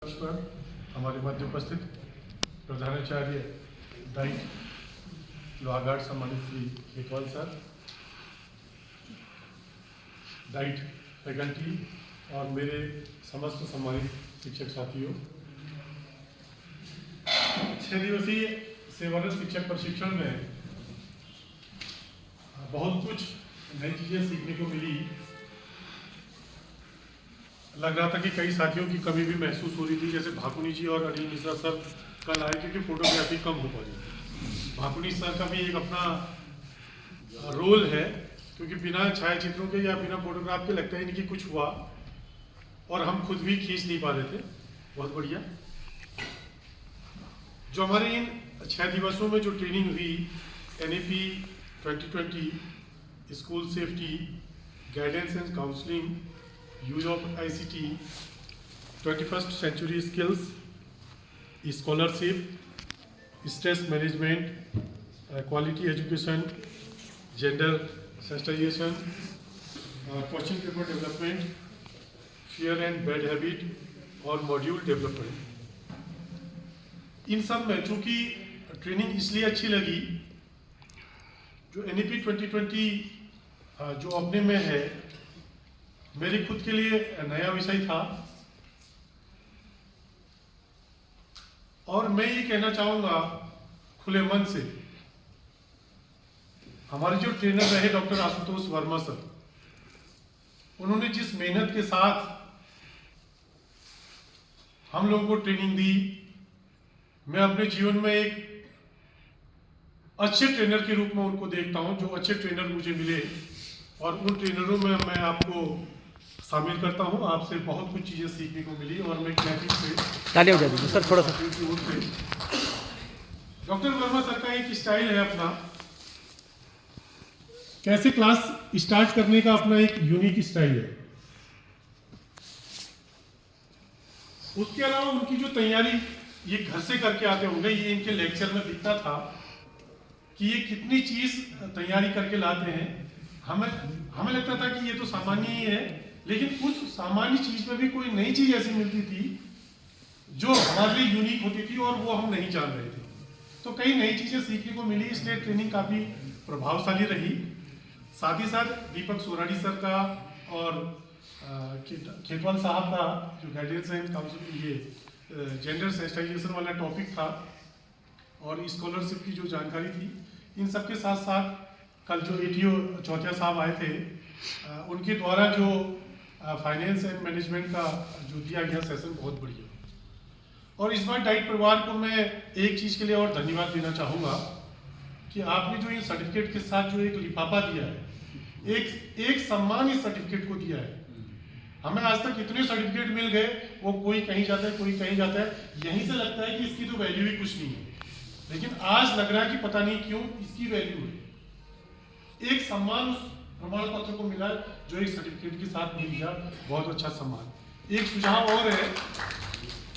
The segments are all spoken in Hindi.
पर हमारे मध्य उपस्थित प्रधानाचार्य डाइट लोहाघाट सम्मानित Shri Khetwal sir, diet faculty और मेरे समस्त सम्मानित शिक्षक साथियों, 6 दिवसीय सेवारत शिक्षक प्रशिक्षण में बहुत कुछ नई चीज़ें सीखने को मिली। लग रहा था कि कई साथियों की कमी भी महसूस हो रही थी, जैसे भाकुनी जी और अनिल मिश्रा सर कल आए क्योंकि फोटोग्राफी कम हो पाई। भाकुनी सर का भी एक अपना रोल है, क्योंकि बिना छायाचित्रों के या बिना फोटोग्राफ के लगता ही नहीं कि कुछ हुआ, और हम खुद भी खींच नहीं पा रहे थे। बहुत बढ़िया। जो हमारे इन 6 दिवसों में जो ट्रेनिंग हुई, NAP 2020 school safety, guidance and counselling, use of ICT, 21st century skills, scholarship, stress management, quality education, gender sensitisation, question paper development, fear and bad habit और मॉड्यूल डेवलपमेंट, इन सब में चूँकि ट्रेनिंग इसलिए अच्छी लगी, जो NAP 2020 जो अपने में है, मेरे खुद के लिए नया विषय था। और मैं ये कहना चाहूँगा खुले मन से, हमारे जो ट्रेनर रहे डॉक्टर आशुतोष वर्मा सर, उन्होंने जिस मेहनत के साथ हम लोगों को ट्रेनिंग दी, मैं अपने जीवन में एक अच्छे ट्रेनर के रूप में उनको देखता हूं। जो अच्छे ट्रेनर मुझे मिले और उन ट्रेनरों में मैं आपको शामिल करता हूं। आपसे बहुत कुछ चीज़ें सीखने को मिली और मैं कैंटीन से ताली बजा दीजिए सर थोड़ा सा। डॉक्टर वर्मा सर का एक स्टाइल है अपना, कैसे क्लास स्टार्ट करने का अपना एक यूनिक स्टाइल है। उसके अलावा उनकी जो तैयारी ये घर से करके आते होंगे, ये इनके लेक्चर में दिखता था कि ये कितनी चीज तैयारी करके लाते हैं। हमें लगता था कि ये तो सामान्य ही है, लेकिन उस सामान्य चीज में भी कोई नई चीज ऐसी मिलती थी जो हमारे लिए यूनिक होती थी और वो हम नहीं जान रहे थे। तो कई नई चीजें सीखने को मिली, इसलिए ट्रेनिंग काफी प्रभावशाली रही। साथ ही साथ दीपक सोराडी सर का और खेतवाल साहब का जो गाइडेंस एंड काउंसलिंग, ये जेंडर सेंसिटाइजेशन वाला टॉपिक था और स्कॉलरशिप की जो जानकारी थी, इन सब के साथ साथ कल जो ATO चौथिया साहब आए थे, उनके द्वारा जो फाइनेंस एंड मैनेजमेंट का जो दिया गया सेशन बहुत बढ़िया। और इस बार डाइट परिवार को मैं एक चीज़ के लिए और धन्यवाद देना चाहूँगा कि आपने जो ये सर्टिफिकेट के साथ जो एक लिफाफा दिया है, एक सम्मान इस सर्टिफिकेट को दिया है। हमें आज तक इतने सर्टिफिकेट मिल गए, वो कोई कहीं जाता है कोई कहीं जाता है, यहीं से लगता है कि इसकी तो वैल्यू ही कुछ नहीं है, लेकिन आज लग रहा है कि पता नहीं क्यों इसकी वैल्यू है। एक सम्मान उस प्रमाण पत्र को मिला जो एक सर्टिफिकेट के साथ मिल गया, बहुत अच्छा सम्मान। एक सुझाव और है,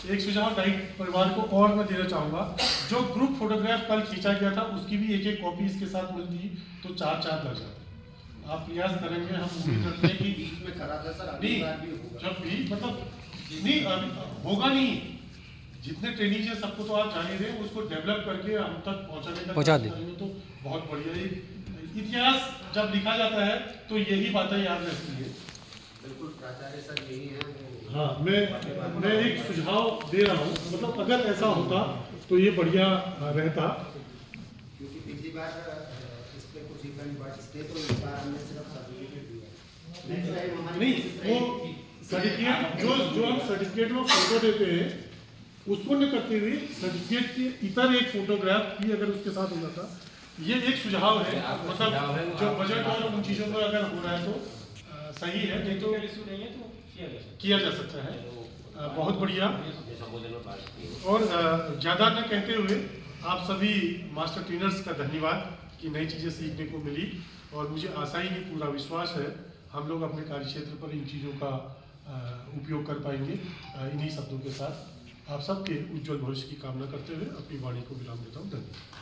एक सुझाव डाइट परिवार को और मैं देना चाहूँगा, जो ग्रुप फोटोग्राफ कल खींचा गया था उसकी भी एक कॉपी इसके साथ मिलती तो 4 लग जाते। आप प्रयास करेंगे, हम उम्मीद करते हैं कि बीच में करा था सर, नहीं, जब भी मतलब नहीं होगा नहीं, जितने ट्रेनिंग है सबको तो आप जान ही रहे, उसको डेवलप करके हम तक पहुंचा देंगे तो बहुत बढ़िया। इतिहास जब लिखा जाता है तो यही बातें याद रहती है। बिल्कुल प्राचार्य सर यही है। हाँ, मैं एक सुझाव दे रहा हूँ, मतलब अगर ऐसा होता तो ये बढ़िया रहता, क्योंकि पिछली बार इस पे कुछ इवेंट थे तो इस बार हमने सिर्फ सर्टिफिकेट दिया। नेक्स्ट टाइम हमारी नहीं, वो सर्टिफिकेट जो हम सर्टिफिकेट में फोटो देते हैं उसको न करते हुए सर्टिफिकेट के इतर एक फोटोग्राफ भी अगर उसके साथ हो जाता, ये एक सुझाव है। मतलब जो बजट और उन चीज़ों में अगर हो रहा है तो सही है, नहीं तो किया जा सकता है। बहुत बढ़िया। और ज़्यादा न कहते हुए आप सभी मास्टर ट्रेनर्स का धन्यवाद कि नई चीज़ें सीखने को मिली, और मुझे आशा ही नहीं पूरा विश्वास है हम लोग अपने कार्यक्षेत्र पर इन चीज़ों का उपयोग कर पाएंगे। इन्हीं शब्दों के साथ आप सबके उज्जवल भविष्य की कामना करते हुए अपनी वाणी को विराम देता हूँ। धन्यवाद।